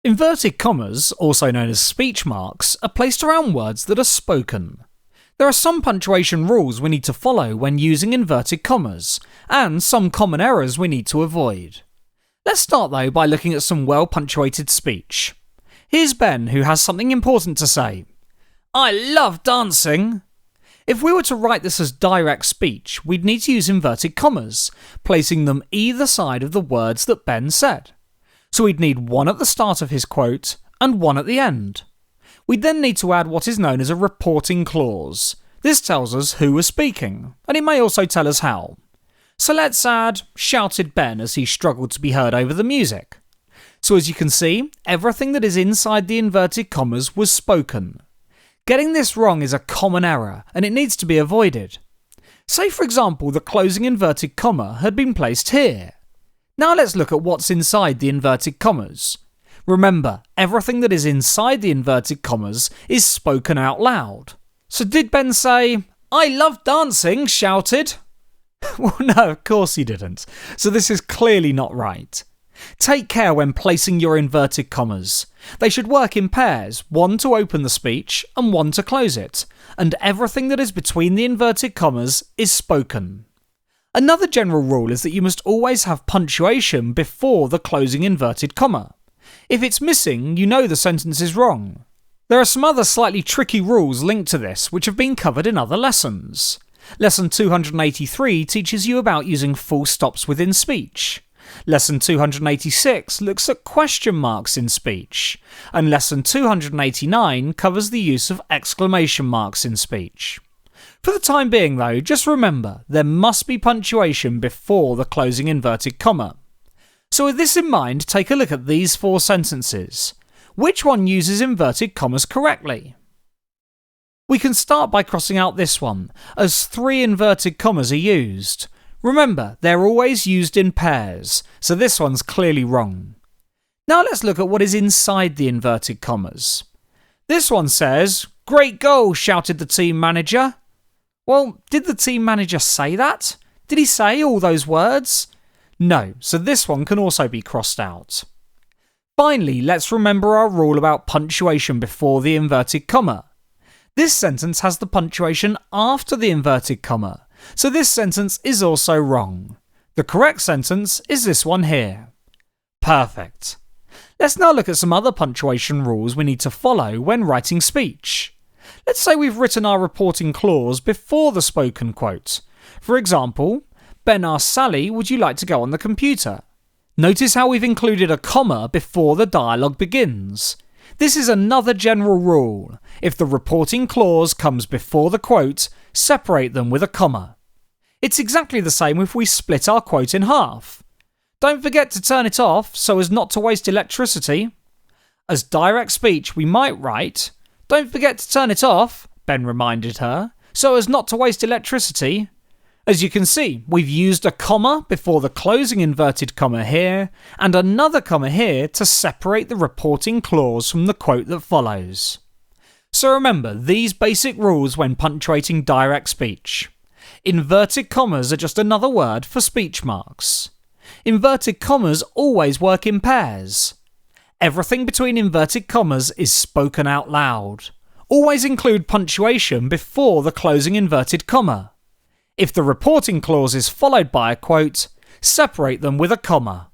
Inverted commas, also known as speech marks, are placed around words that are spoken. There are some punctuation rules we need to follow when using inverted commas, and some common errors we need to avoid. Let's start though by looking at some well-punctuated speech. Here's Ben, who has something important to say. I love dancing! If we were to write this as direct speech, we'd need to use inverted commas, placing them either side of the words that Ben said. So we'd need one at the start of his quote and one at the end. We'd then need to add what is known as a reporting clause. This tells us who was speaking, and it may also tell us how. So let's add, shouted Ben as he struggled to be heard over the music. So as you can see, everything that is inside the inverted commas was spoken. Getting this wrong is a common error, and it needs to be avoided. Say for example the closing inverted comma had been placed here. Now let's look at what's inside the inverted commas. Remember, everything that is inside the inverted commas is spoken out loud. So did Ben say, I love dancing, shouted? Well, no, of course he didn't. So this is clearly not right. Take care when placing your inverted commas. They should work in pairs, one to open the speech and one to close it, and everything that is between the inverted commas is spoken. Another general rule is that you must always have punctuation before the closing inverted comma. If it's missing, you know the sentence is wrong. There are some other slightly tricky rules linked to this which have been covered in other lessons. Lesson 283 teaches you about using full stops within speech. Lesson 286 looks at question marks in speech, and Lesson 289 covers the use of exclamation marks in speech. For the time being though, just remember, there must be punctuation before the closing inverted comma. So with this in mind, take a look at these four sentences. Which one uses inverted commas correctly? We can start by crossing out this one, as 3 inverted commas are used. Remember, they're always used in pairs, so this one's clearly wrong. Now let's look at what is inside the inverted commas. This one says, "Great goal," shouted the team manager. Well, did the team manager say that? Did he say all those words? No, so this one can also be crossed out. Finally, let's remember our rule about punctuation before the inverted comma. This sentence has the punctuation after the inverted comma, so this sentence is also wrong. The correct sentence is this one here. Perfect. Let's now look at some other punctuation rules we need to follow when writing speech. Let's say we've written our reporting clause before the spoken quote. For example, Ben asked Sally, would you like to go on the computer? Notice how we've included a comma before the dialogue begins. This is another general rule. If the reporting clause comes before the quote, separate them with a comma. It's exactly the same if we split our quote in half. Don't forget to turn it off so as not to waste electricity. As direct speech, we might write, don't forget to turn it off, Ben reminded her, so as not to waste electricity. As you can see, we've used a comma before the closing inverted comma here, and another comma here to separate the reporting clause from the quote that follows. So remember these basic rules when punctuating direct speech. Inverted commas are just another word for speech marks. Inverted commas always work in pairs. Everything between inverted commas is spoken out loud. Always include punctuation before the closing inverted comma. If the reporting clause is followed by a quote, separate them with a comma.